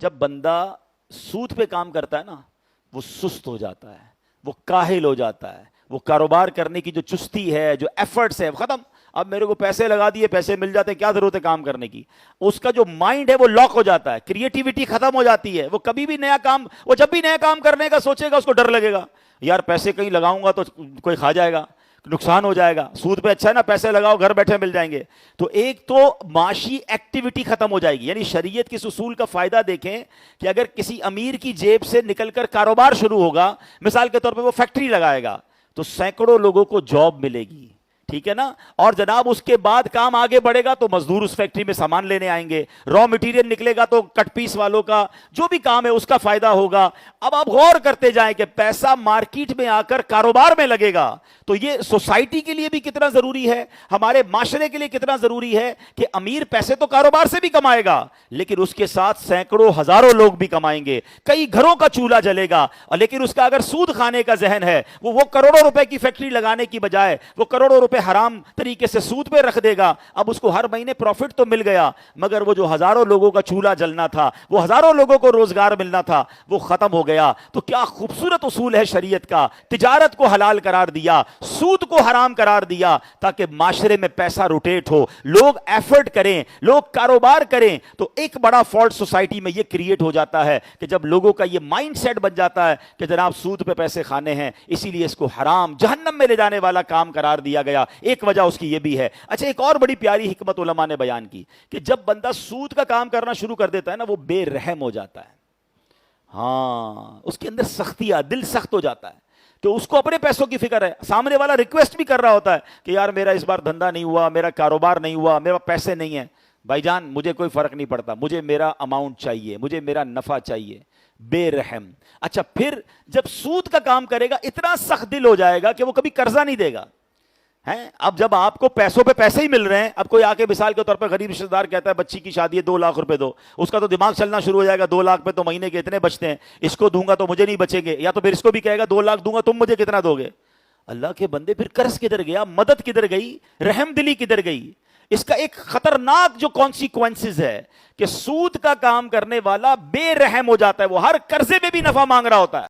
جب بندہ سود پہ کام کرتا ہے نا، وہ سست ہو جاتا ہے، وہ کاہل ہو جاتا ہے، وہ کاروبار کرنے کی جو چستی ہے، جو ایفرٹس ہے، ختم۔ اب میرے کو پیسے لگا دیے، پیسے مل جاتے ہیں، کیا ضرورت ہے کام کرنے کی؟ اس کا جو مائنڈ ہے وہ لاک ہو جاتا ہے، کریٹیوٹی ختم ہو جاتی ہے، وہ کبھی بھی نیا کام، وہ جب بھی نیا کام کرنے کا سوچے گا اس کو ڈر لگے گا، یار پیسے کہیں لگاؤں گا تو کوئی کھا جائے گا، نقصان ہو جائے گا۔ سود پہ اچھا ہے نا، پیسے لگاؤ گھر بیٹھے مل جائیں گے۔ تو ایک تو معاشی ایکٹیویٹی ختم ہو جائے گی، یعنی شریعت کے اس اصول کا فائدہ دیکھیں کہ اگر کسی امیر کی جیب سے نکل کر کاروبار شروع ہوگا، مثال کے طور پہ وہ فیکٹری لگائے گا تو سینکڑوں لوگوں کو جاب ملے گی، ٹھیک ہے نا؟ اور جناب اس کے بعد کام آگے بڑھے گا تو مزدور اس فیکٹری میں سامان لینے آئیں گے، را مٹیریل نکلے گا تو کٹ پیس والوں کا جو بھی کام ہے اس کا فائدہ ہوگا۔ اب آپ غور کرتے جائیں کہ پیسہ مارکیٹ میں آ کر کاروبار میں لگے گا تو یہ سوسائٹی کے لیے بھی کتنا ضروری ہے، ہمارے معاشرے کے لیے کتنا ضروری ہے کہ امیر پیسے تو کاروبار سے بھی کمائے گا، لیکن اس کے ساتھ سینکڑوں ہزاروں لوگ بھی کمائیں گے، کئی گھروں کا چولہا جلے گا، لیکن اس کا اگر سود کھانے کا ذہن ہے، وہ کروڑوں روپے کی فیکٹری لگانے کی بجائے وہ کروڑوں روپے حرام طریقے سے سود پہ رکھ دے گا۔ اب اس کو ہر مہینے پروفٹ تو مل گیا، مگر وہ جو ہزاروں لوگوں کا چولہا جلنا تھا، وہ ہزاروں لوگوں کو روزگار ملنا تھا، وہ ختم ہو گیا۔ تو کیا خوبصورت اصول ہے شریعت کا، تجارت کو حلال قرار دیا، سود کو حرام قرار دیا، تاکہ معاشرے میں پیسہ روٹیٹ ہو، لوگ ایفرٹ کریں، لوگ کاروبار کریں۔ تو ایک بڑا فالٹ سوسائٹی میں یہ کریٹ ہو جاتا ہے کہ جب لوگوں کا یہ مائنڈ سیٹ بن جاتا ہے کہ جناب سود پہ پیسے کھانے ہیں، اسی لیے اس کو حرام، جہنم میں لے جانے والا کام قرار دیا گیا۔ ایک وجہ اس کی یہ بھی ہے۔ اچھا، ایک اور بڑی پیاری حکمت علماء نے بیان کی کہ جب بندہ سود کا کام کرنا شروع کر دیتا ہے نا، وہ بے رحم ہو جاتا ہے، ہاں اس کے اندر سختی آ، دل سخت ہو جاتا ہے، تو اس کو اپنے پیسوں کی فکر ہے، سامنے والا ریکویسٹ بھی کر رہا ہوتا ہے کہ یار میرا اس بار دھندا نہیں ہوا، میرا کاروبار نہیں ہوا، میرا پیسے نہیں ہیں، بھائی جان مجھے کوئی فرق نہیں پڑتا، مجھے میرا اماؤنٹ چاہیے، مجھے میرا نفع چاہیے، بے رحم۔ اچھا، پھر جب سود کا کام کرے گا اتنا سخت دل ہو جائے گا کہ وہ کبھی قرضہ نہیں دے گا۔ اب جب آپ کو پیسوں پہ پیسے ہی مل رہے ہیں، اب کوئی آ کے مثال کے طور پہ غریب رشتہ دار کہتا ہے بچی کی شادی ہے 2 لاکھ روپے دو، اس کا تو دماغ چلنا شروع ہو جائے گا، 2 لاکھ پہ تو مہینے کے اتنے بچتے ہیں، اس کو دوں گا تو مجھے نہیں بچیں گے، یا تو پھر اس کو بھی کہے گا 2 لاکھ دوں گا تم مجھے کتنا دو گے؟ اللہ کے بندے، پھر قرض کدھر گیا، مدد کدھر گئی، رحم دلی کدھر گئی؟ اس کا ایک خطرناک جو کانسیکوینسز ہے کہ سود کا کام کرنے والا بے رحم ہو جاتا ہے، وہ ہر قرضے میں بھی نفع مانگ رہا ہوتا ہے۔